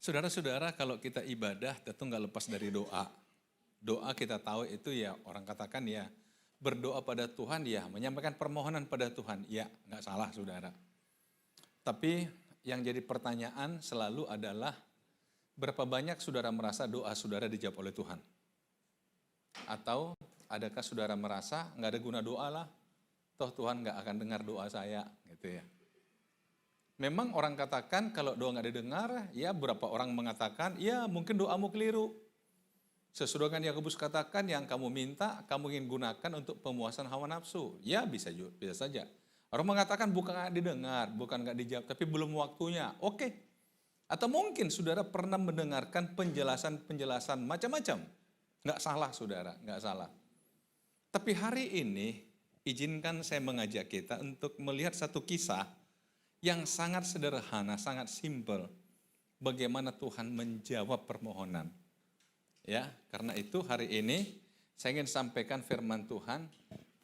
Saudara-saudara, kalau kita ibadah tentu nggak lepas dari doa. Doa kita tahu itu ya, orang katakan ya, berdoa pada Tuhan ya, menyampaikan permohonan pada Tuhan. Ya, nggak salah saudara. Tapi yang jadi pertanyaan selalu adalah, berapa banyak saudara merasa doa saudara dijawab oleh Tuhan? Atau adakah saudara merasa nggak ada guna doa lah, toh Tuhan nggak akan dengar doa saya, gitu ya. Memang orang katakan kalau doa nggak didengar, ya berapa orang mengatakan, ya mungkin doamu keliru. Sesuai dengan Yakobus katakan, yang kamu minta, kamu ingin gunakan untuk pemuasan hawa nafsu. Ya bisa saja. Orang mengatakan bukan nggak didengar, bukan nggak dijawab, tapi belum waktunya. Oke. Atau mungkin saudara pernah mendengarkan penjelasan macam-macam. Nggak salah saudara, nggak salah. Tapi hari ini, izinkan saya mengajak kita untuk melihat satu kisah yang sangat sederhana, sangat simpel. Bagaimana Tuhan menjawab permohonan. Ya, karena itu hari ini saya ingin sampaikan firman Tuhan,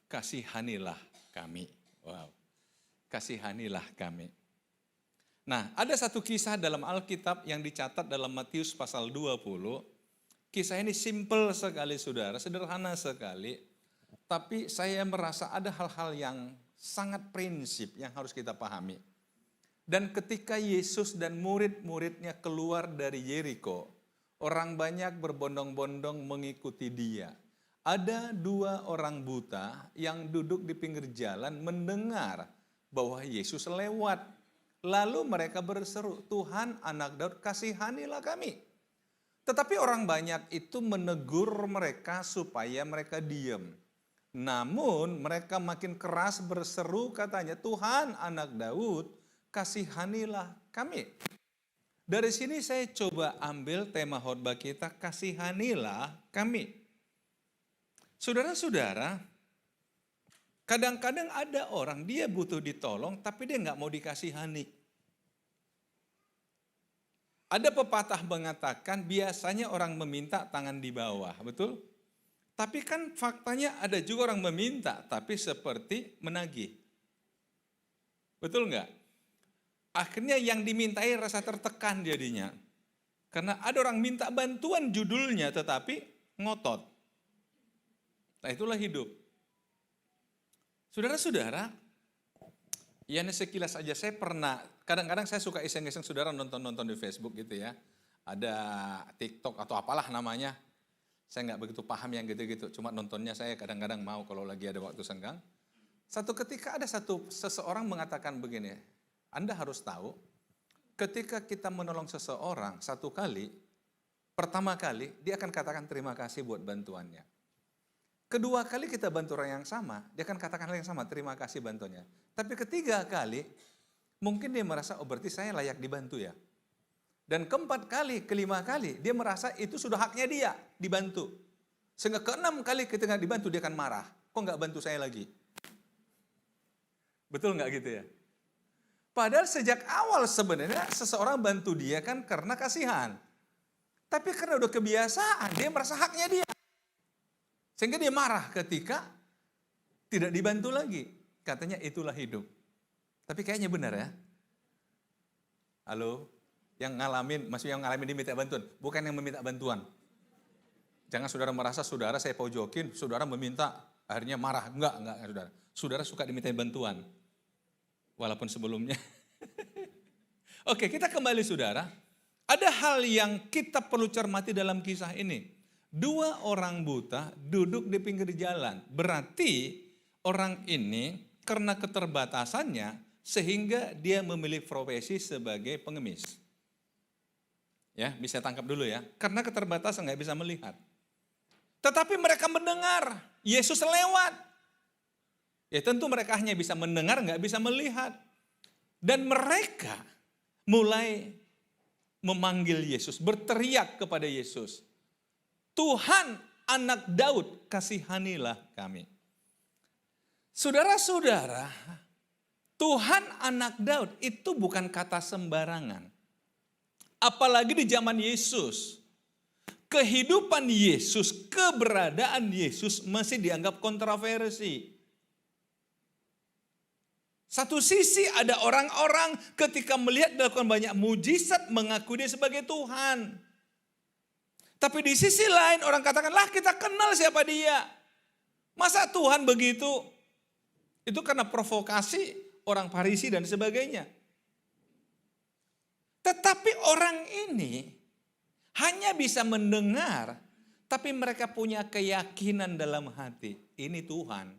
kasihanilah kami. Wow, kasihanilah kami. Nah, ada satu kisah dalam Alkitab yang dicatat dalam Matius pasal 20. Kisah ini simpel sekali saudara, sederhana sekali. Tapi saya merasa ada hal-hal yang sangat prinsip yang harus kita pahami. Dan ketika Yesus dan murid-muridnya keluar dari Yeriko, orang banyak berbondong-bondong mengikuti dia. Ada 2 orang buta yang duduk di pinggir jalan mendengar bahwa Yesus lewat. Lalu mereka berseru, Tuhan anak Daud kasihanilah kami. Tetapi orang banyak itu menegur mereka supaya mereka diam. Namun mereka makin keras berseru katanya, Tuhan anak Daud kasihanilah kami. Dari sini saya coba ambil tema khotbah kita, kasihanilah kami. Saudara-saudara, kadang-kadang ada orang, dia butuh ditolong, tapi dia nggak mau dikasihani. Ada pepatah mengatakan, biasanya orang meminta tangan di bawah, betul? Tapi kan faktanya ada juga orang meminta, tapi seperti menagih. Betul nggak? Akhirnya yang dimintai rasa tertekan jadinya. Karena ada orang minta bantuan judulnya tetapi ngotot. Nah itulah hidup. Saudara-saudara, ya ini sekilas aja saya pernah, kadang-kadang saya suka iseng-iseng saudara nonton-nonton di Facebook gitu ya. Ada TikTok atau apalah namanya. Saya nggak begitu paham yang gitu-gitu. Cuma nontonnya saya kadang-kadang mau kalau lagi ada waktu senggang. Satu ketika ada seseorang mengatakan begini, Anda harus tahu, ketika kita menolong seseorang satu kali, pertama kali dia akan katakan terima kasih buat bantuannya. Kedua kali kita bantu orang yang sama, dia akan katakan hal yang sama, terima kasih bantuannya. Tapi ketiga kali, mungkin dia merasa, oh berarti saya layak dibantu ya. Dan keempat kali, kelima kali, dia merasa itu sudah haknya dia, dibantu. Sehingga keenam kali ketika dibantu, dia akan marah. Kok nggak bantu saya lagi? Betul nggak gitu ya? Padahal sejak awal sebenarnya seseorang bantu dia kan karena kasihan. Tapi karena udah kebiasaan, dia merasa haknya dia. Sehingga dia marah ketika tidak dibantu lagi. Katanya itulah hidup. Tapi kayaknya benar ya. Halo? Maksudnya yang ngalamin diminta bantuan. Bukan yang meminta bantuan. Jangan saudara merasa saudara saya pojokin, saudara meminta, akhirnya marah. Enggak saudara. Saudara suka diminta bantuan. Walaupun sebelumnya. Oke, kita kembali saudara. Ada hal yang kita perlu cermati dalam kisah ini. 2 orang buta duduk di pinggir jalan. Berarti orang ini karena keterbatasannya sehingga dia memilih profesi sebagai pengemis. Ya, bisa tangkap dulu ya. Karena keterbatasan nggak bisa melihat. Tetapi mereka mendengar Yesus lewat. Ya tentu mereka hanya bisa mendengar, nggak bisa melihat. Dan mereka mulai memanggil Yesus, berteriak kepada Yesus. Tuhan anak Daud, kasihanilah kami. Saudara-saudara, Tuhan anak Daud itu bukan kata sembarangan. Apalagi di zaman Yesus. Kehidupan Yesus, keberadaan Yesus masih dianggap kontroversi. Satu sisi ada orang-orang ketika melihat dilakukan banyak mujizat mengaku dia sebagai Tuhan. Tapi di sisi lain orang katakan, lah kita kenal siapa dia. Masa Tuhan begitu? Itu karena provokasi orang Farisi dan sebagainya. Tetapi orang ini hanya bisa mendengar, tapi mereka punya keyakinan dalam hati. Ini Tuhan.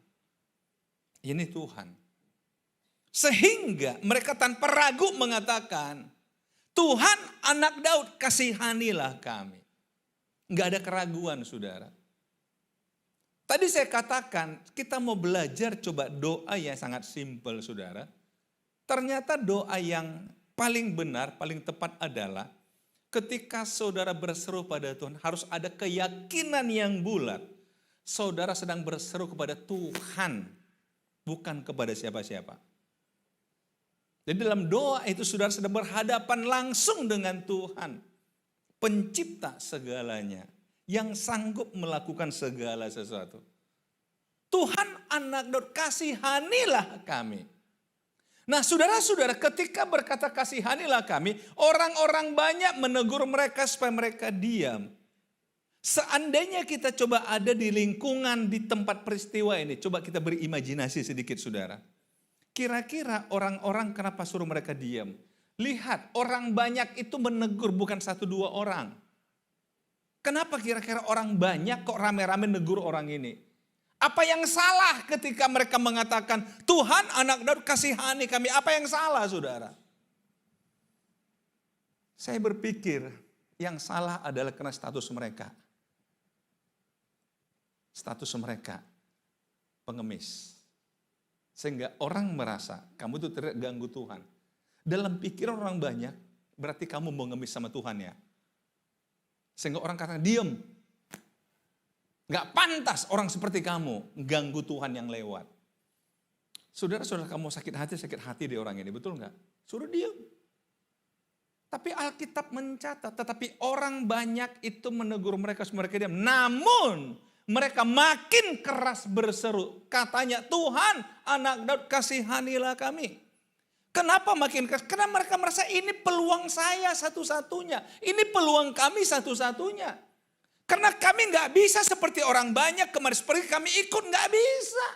Ini Tuhan. Sehingga mereka tanpa ragu mengatakan, Tuhan anak Daud kasihanilah kami. Enggak ada keraguan saudara. Tadi saya katakan kita mau belajar coba doa yang sangat simpel saudara. Ternyata doa yang paling benar, paling tepat adalah ketika saudara berseru pada Tuhan harus ada keyakinan yang bulat. Saudara sedang berseru kepada Tuhan, bukan kepada siapa-siapa. Jadi dalam doa itu saudara sedang berhadapan langsung dengan Tuhan. Pencipta segalanya. Yang sanggup melakukan segala sesuatu. Tuhan anak Daud kasihanilah kami. Nah saudara-saudara ketika berkata kasihanilah kami. Orang-orang banyak menegur mereka supaya mereka diam. Seandainya kita coba ada di lingkungan di tempat peristiwa ini. Coba kita berimajinasi sedikit saudara. Kira-kira orang-orang kenapa suruh mereka diam? Lihat orang banyak itu menegur bukan 1-2 orang. Kenapa kira-kira orang banyak kok rame-rame negur orang ini? Apa yang salah ketika mereka mengatakan Tuhan anak Daud kasihani kami? Apa yang salah saudara? Saya berpikir yang salah adalah karena status mereka. Status mereka pengemis. Sehingga orang merasa kamu itu tidak ganggu Tuhan. Dalam pikiran orang banyak berarti kamu mau ngemis sama Tuhan ya. Sehingga orang katakan diam. Gak pantas orang seperti kamu ganggu Tuhan yang lewat. Saudara-saudara kamu sakit hati di orang ini, betul gak? Suruh diam. Tapi Alkitab mencatat, tetapi orang banyak itu menegur mereka diam. Namun mereka makin keras berseru. Katanya Tuhan anak Daud kasihanilah kami. Kenapa makin keras? Karena mereka merasa ini peluang saya satu-satunya. Ini peluang kami satu-satunya. Karena kami nggak bisa seperti orang banyak kemarin seperti kami ikut nggak bisa.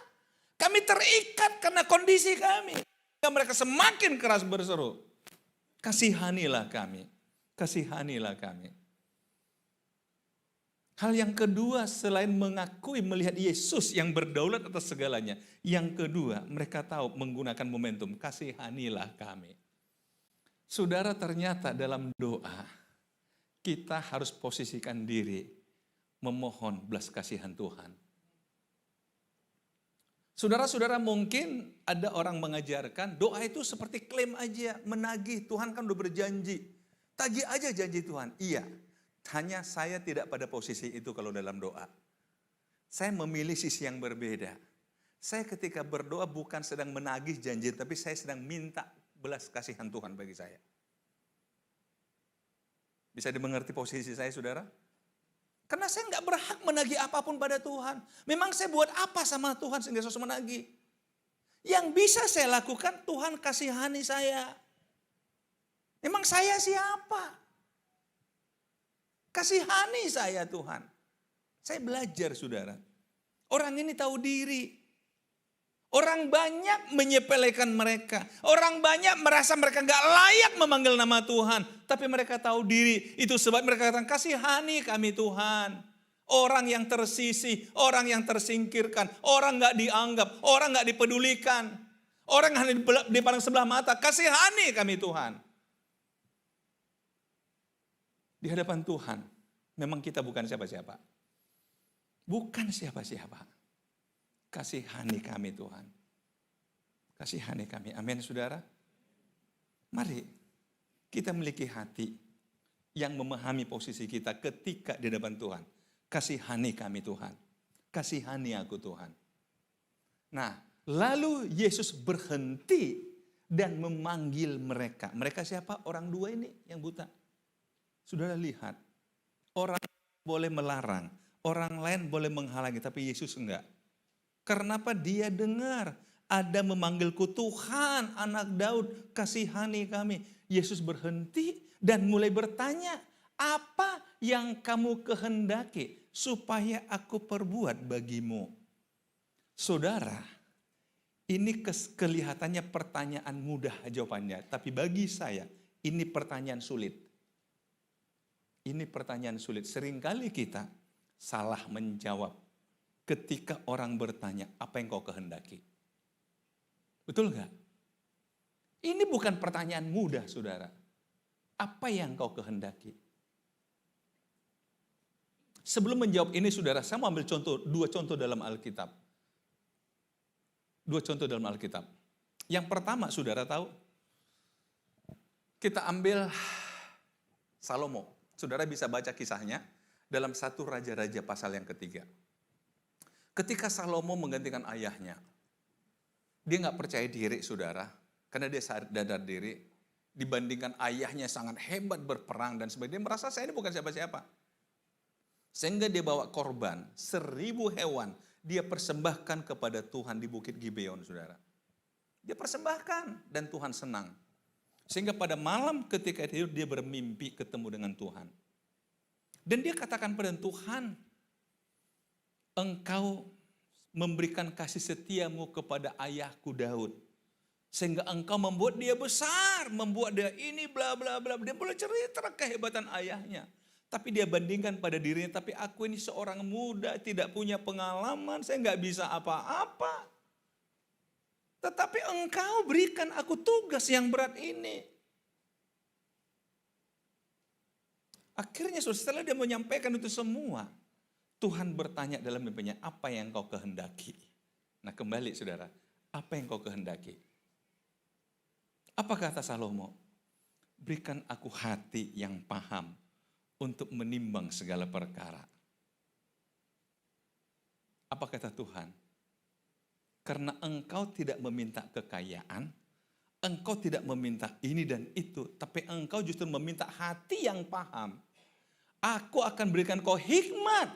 Kami terikat karena kondisi kami. Mereka semakin keras berseru. Kasihanilah kami. Kasihanilah kami. Hal yang kedua selain mengakui melihat Yesus yang berdaulat atas segalanya. Yang kedua mereka tahu menggunakan momentum kasihanilah kami. Saudara ternyata dalam doa kita harus posisikan diri memohon belas kasihan Tuhan. Saudara-saudara mungkin ada orang mengajarkan doa itu seperti klaim aja, menagih. Tuhan kan udah berjanji. Tagih aja janji Tuhan. Iya. Hanya saya tidak pada posisi itu kalau dalam doa. Saya memilih sisi yang berbeda. Saya ketika berdoa bukan sedang menagih janji, tapi saya sedang minta belas kasihan Tuhan bagi saya. Bisa dimengerti posisi saya saudara? Karena saya nggak berhak menagih apapun pada Tuhan. Memang saya buat apa sama Tuhan sehingga saya menagih? Yang bisa saya lakukan Tuhan kasihani saya. Memang saya siapa? Kasihani saya Tuhan. Saya belajar saudara. Orang ini tahu diri. Orang banyak menyepelekan mereka. Orang banyak merasa mereka gak layak memanggil nama Tuhan. Tapi mereka tahu diri. Itu sebab mereka katakan kasihani kami Tuhan. Orang yang tersisih. Orang yang tersingkirkan. Orang gak dianggap. Orang gak dipedulikan. Orang hanya dipandang sebelah mata. Kasihani kami Tuhan. Di hadapan Tuhan, memang kita bukan siapa-siapa. Bukan siapa-siapa. Kasihani kami Tuhan. Kasihani kami. Amin saudara. Mari kita memiliki hati yang memahami posisi kita ketika di hadapan Tuhan. Kasihani kami Tuhan. Kasihani aku Tuhan. Nah, lalu Yesus berhenti dan memanggil mereka. Mereka siapa? Orang dua ini yang buta. Saudara lihat, orang boleh melarang, orang lain boleh menghalangi, tapi Yesus enggak. Kenapa dia dengar ada memanggilku, Tuhan, anak Daud, kasihani kami. Yesus berhenti dan mulai bertanya, apa yang kamu kehendaki supaya aku perbuat bagimu? Saudara, ini kelihatannya pertanyaan mudah jawabannya. Tapi bagi saya, ini pertanyaan sulit. Ini pertanyaan sulit. Seringkali kita salah menjawab ketika orang bertanya, apa yang kau kehendaki? Betul nggak? Ini bukan pertanyaan mudah, saudara. Apa yang kau kehendaki? Sebelum menjawab ini, saudara, saya mau ambil dua contoh dalam Alkitab. Dua contoh dalam Alkitab. Yang pertama, saudara tahu, kita ambil Salomo. Saudara bisa baca kisahnya dalam 1 Raja-Raja pasal yang ketiga. Ketika Salomo menggantikan ayahnya, dia nggak percaya diri, saudara, karena dia sadar diri, dibandingkan ayahnya sangat hebat berperang dan sebagainya, dia merasa saya ini bukan siapa-siapa. Sehingga dia bawa korban 1000 hewan, dia persembahkan kepada Tuhan di Bukit Gibeon, saudara. Dia persembahkan dan Tuhan senang. Sehingga pada malam ketika tidur dia bermimpi ketemu dengan Tuhan. Dan dia katakan pada Tuhan, Engkau memberikan kasih setiamu kepada ayahku Daud. Sehingga engkau membuat dia besar, membuat dia ini bla bla bla. Dia mulai cerita kehebatan ayahnya. Tapi dia bandingkan pada dirinya, tapi aku ini seorang muda, tidak punya pengalaman, saya nggak bisa apa-apa. Tetapi engkau berikan aku tugas yang berat ini. Akhirnya setelah dia menyampaikan itu semua, Tuhan bertanya dalam mimpinya, apa yang kau kehendaki? Nah kembali saudara, apa yang kau kehendaki? Apa kata Salomo? Berikan aku hati yang paham untuk menimbang segala perkara. Apa kata Tuhan? Karena engkau tidak meminta kekayaan, engkau tidak meminta ini dan itu, tapi engkau justru meminta hati yang paham. Aku akan berikan kau hikmat,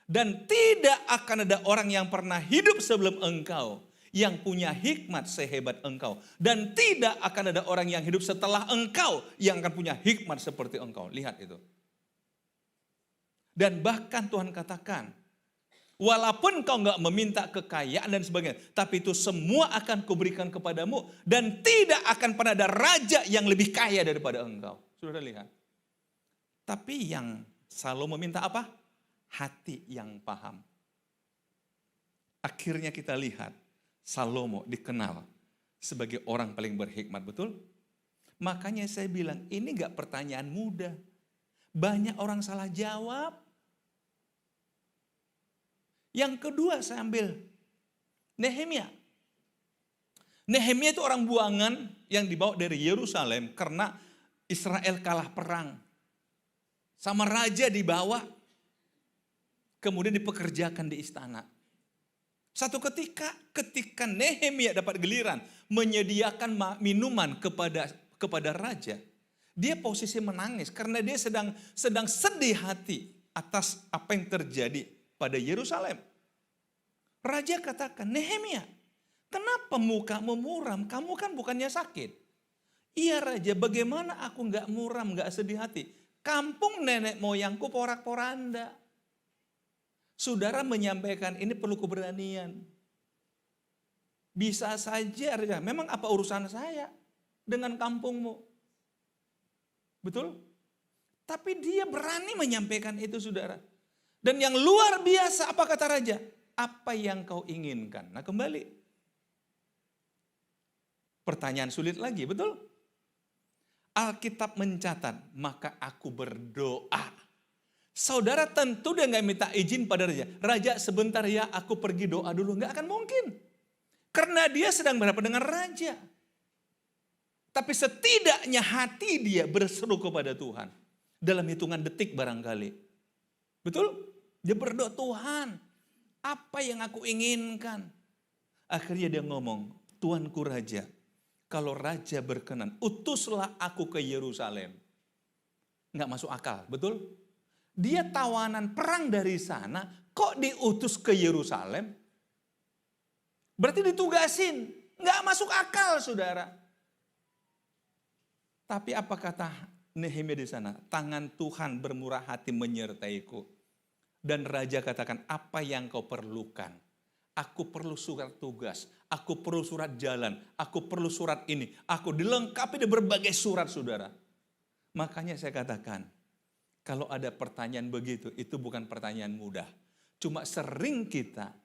dan tidak akan ada orang yang pernah hidup sebelum engkau yang punya hikmat sehebat engkau. Dan tidak akan ada orang yang hidup setelah engkau yang akan punya hikmat seperti engkau. Lihat itu. Dan bahkan Tuhan katakan, walaupun kau nggak meminta kekayaan dan sebagainya, tapi itu semua akan kuberikan kepadamu. Dan tidak akan pernah ada raja yang lebih kaya daripada engkau. Sudah lihat. Tapi yang Salomo meminta apa? Hati yang paham. Akhirnya kita lihat, Salomo dikenal sebagai orang paling berhikmat, betul? Makanya saya bilang, ini nggak pertanyaan mudah. Banyak orang salah jawab. Yang kedua saya ambil Nehemia. Nehemia itu orang buangan yang dibawa dari Yerusalem karena Israel kalah perang. Sama raja dibawa, kemudian dipekerjakan di istana. Satu ketika Nehemia dapat giliran menyediakan minuman kepada raja, dia posisi menangis karena dia sedang sedih hati atas apa yang terjadi pada Yerusalem. Raja katakan, Nehemia, kenapa mukamu muram? Kamu kan bukannya sakit. Iya raja, bagaimana aku nggak muram, nggak sedih hati? Kampung nenek moyangku porak-poranda. Saudara menyampaikan ini perlu keberanian. Bisa saja, raja, memang apa urusan saya dengan kampungmu? Betul? Tapi dia berani menyampaikan itu, saudara. Dan yang luar biasa, apa kata raja? Apa yang kau inginkan? Nah kembali. Pertanyaan sulit lagi, betul? Alkitab mencatat, maka aku berdoa. Saudara tentu dia nggak minta izin pada raja. Raja sebentar ya, aku pergi doa dulu. Nggak akan mungkin. Karena dia sedang berhadapan dengan raja. Tapi setidaknya hati dia berseru kepada Tuhan. Dalam hitungan detik barangkali. Betul? Dia berdoa, Tuhan, apa yang aku inginkan? Akhirnya dia ngomong, Tuanku Raja, kalau Raja berkenan, utuslah aku ke Yerusalem. Nggak masuk akal, betul? Dia tawanan perang dari sana, kok diutus ke Yerusalem? Berarti ditugasin. Nggak masuk akal, saudara. Tapi apa kata Nehemia di sana? Tangan Tuhan bermurah hati menyertaiku. Dan raja katakan, apa yang kau perlukan? Aku perlu surat tugas. Aku perlu surat jalan. Aku perlu surat ini. Aku dilengkapi dengan berbagai surat, saudara. Makanya saya katakan, kalau ada pertanyaan begitu, itu bukan pertanyaan mudah. Cuma sering kita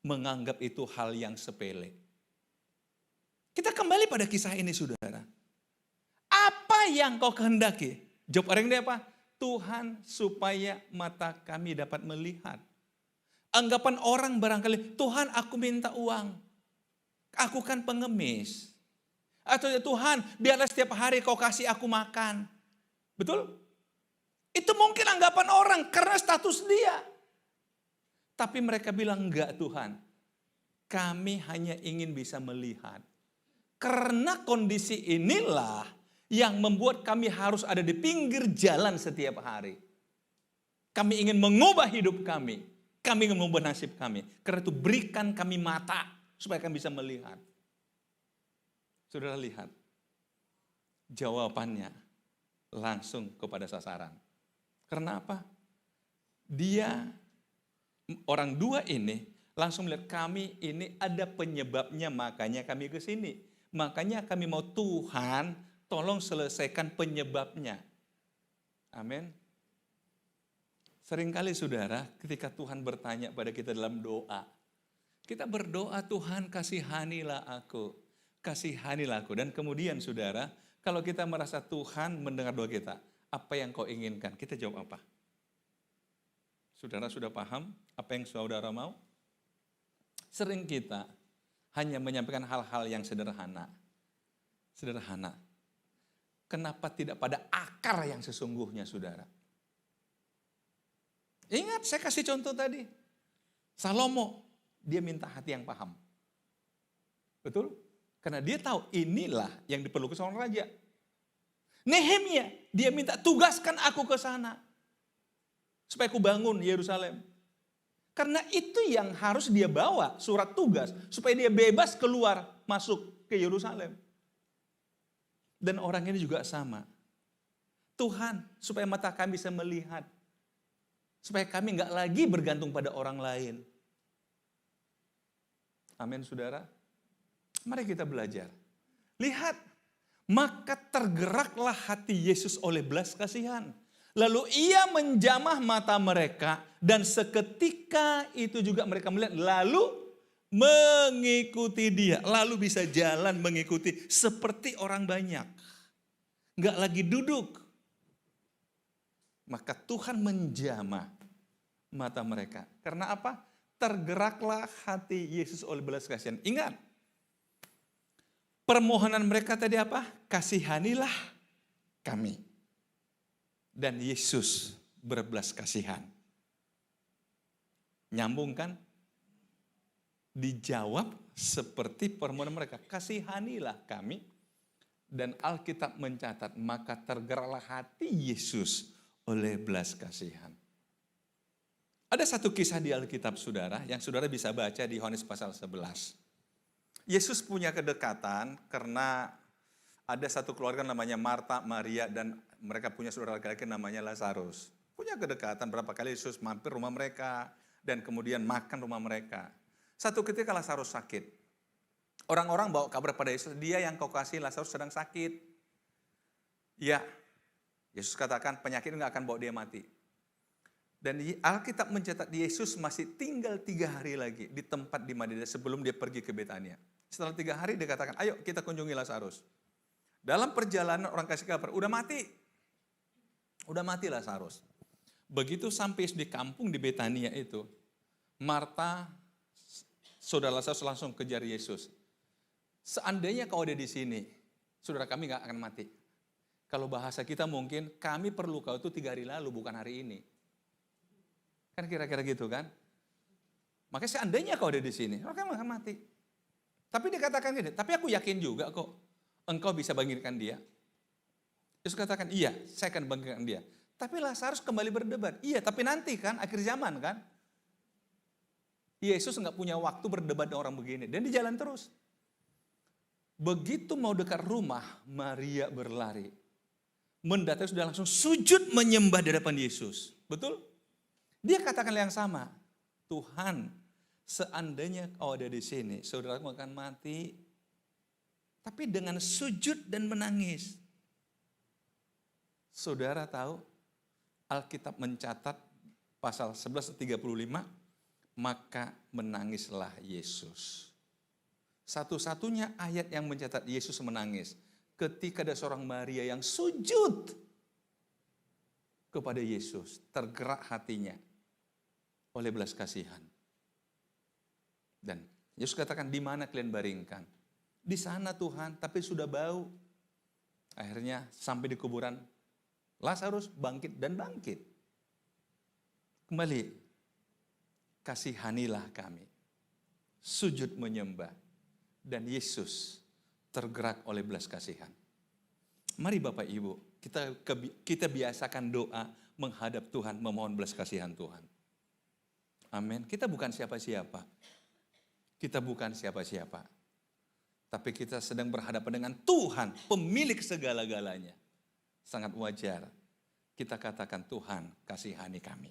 menganggap itu hal yang sepele. Kita kembali pada kisah ini, saudara. Apa yang kau kehendaki? Jawab orang ini apa? Tuhan, supaya mata kami dapat melihat. Anggapan orang barangkali, Tuhan aku minta uang. Aku kan pengemis. Atau ya Tuhan, biarlah setiap hari kau kasih aku makan. Betul? Itu mungkin anggapan orang karena status dia. Tapi mereka bilang, enggak Tuhan. Kami hanya ingin bisa melihat. Karena kondisi inilah yang membuat kami harus ada di pinggir jalan setiap hari. Kami ingin mengubah hidup kami. Kami ingin mengubah nasib kami. Karena itu berikan kami mata supaya kami bisa melihat. Saudara lihat. Jawabannya langsung kepada sasaran. Karena apa? Orang dua ini langsung melihat kami ini ada penyebabnya, makanya kami ke sini. Makanya kami mau Tuhan tolong selesaikan penyebabnya. Amin. Seringkali saudara ketika Tuhan bertanya pada kita dalam doa. Kita berdoa, Tuhan kasihanilah aku. Kasihanilah aku. Dan kemudian saudara, kalau kita merasa Tuhan mendengar doa kita, apa yang kau inginkan? Kita jawab apa? Saudara sudah paham apa yang saudara mau? Sering kita hanya menyampaikan hal-hal yang sederhana. Sederhana. Kenapa tidak pada akar yang sesungguhnya, saudara? Ingat, saya kasih contoh tadi. Salomo, dia minta hati yang paham. Betul? Karena dia tahu inilah yang diperlukan seorang raja. Nehemia, dia minta tugaskan aku ke sana. Supaya aku bangun Yerusalem. Karena itu yang harus dia bawa, surat tugas. Supaya dia bebas keluar, masuk ke Yerusalem. Dan orang ini juga sama. Tuhan, supaya mata kami bisa melihat. Supaya kami nggak lagi bergantung pada orang lain. Amin, saudara. Mari kita belajar. Lihat, maka tergeraklah hati Yesus oleh belas kasihan. Lalu ia menjamah mata mereka dan seketika itu juga mereka melihat lalu mengikuti dia. Lalu bisa jalan mengikuti seperti orang banyak. Enggak lagi duduk. Maka Tuhan menjamah mata mereka. Karena apa? Tergeraklah hati Yesus oleh belas kasihan. Ingat. Permohonan mereka tadi apa? Kasihanilah kami. Dan Yesus berbelas kasihan. Nyambung kan? Dijawab seperti permohonan mereka. Kasihanilah kami. Dan Alkitab mencatat, maka tergeraklah hati Yesus oleh belas kasihan. Ada satu kisah di Alkitab saudara, yang saudara bisa baca di Yohanes pasal 11. Yesus punya kedekatan karena ada satu keluarga namanya Marta, Maria, dan mereka punya saudara laki-laki namanya Lazarus. Punya kedekatan, berapa kali Yesus mampir rumah mereka, dan kemudian makan rumah mereka. Satu ketika Lazarus sakit. Orang-orang bawa kabar pada Yesus, dia yang kau kasih Lazarus sedang sakit. Ya, Yesus katakan penyakit nggak akan bawa dia mati. Dan Alkitab mencatat Yesus masih tinggal 3 hari lagi di tempat di mana sebelum dia pergi ke Betania. Setelah 3 hari dia katakan, ayo kita kunjungi Lazarus. Dalam perjalanan orang kasih kabar, udah mati. Udah mati Lazarus. Begitu sampai di kampung di Betania itu, Marta, saudara Lazarus langsung kejar Yesus. Seandainya kau ada di sini, saudara kami gak akan mati. Kalau bahasa kita mungkin, kami perlu kau itu 3 hari lalu, bukan hari ini. Kan kira-kira gitu kan. Makanya seandainya kau ada di sini, kau akan mati. Tapi dia katakan gini, tapi aku yakin juga kok, engkau bisa bangkitkan dia. Yesus katakan, iya, saya akan bangkitkan dia. Tapi Lazarus kembali berdebat, iya, tapi nanti kan, akhir zaman kan. Yesus nggak punya waktu berdebat dengan orang begini. Dan dia jalan terus. Begitu mau dekat rumah, Maria berlari. Mendatangi sudah langsung sujud menyembah di hadapan Yesus. Betul? Dia katakan yang sama. Tuhan, seandainya kau ada di sini, saudaraku akan mati. Tapi dengan sujud dan menangis. Saudara tahu, Alkitab mencatat pasal 11:35, maka menangislah Yesus. Satu-satunya ayat yang mencatat Yesus menangis ketika ada seorang Maria yang sujud kepada Yesus, tergerak hatinya oleh belas kasihan. Dan Yesus katakan, di mana kalian baringkan? Di sana Tuhan, tapi sudah bau. Akhirnya sampai di kuburan, Lazarus bangkit dan bangkit. Kembali, kasihanilah kami. Sujud menyembah. Dan Yesus tergerak oleh belas kasihan. Mari Bapak Ibu, kita biasakan doa menghadap Tuhan, memohon belas kasihan Tuhan. Amin. Kita bukan siapa-siapa. Kita bukan siapa-siapa. Tapi kita sedang berhadapan dengan Tuhan, pemilik segala-galanya. Sangat wajar kita katakan, Tuhan kasihani kami.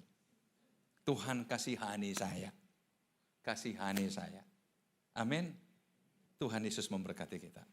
Tuhan kasihani saya. Kasihani saya. Amin. Tuhan Yesus memberkati kita.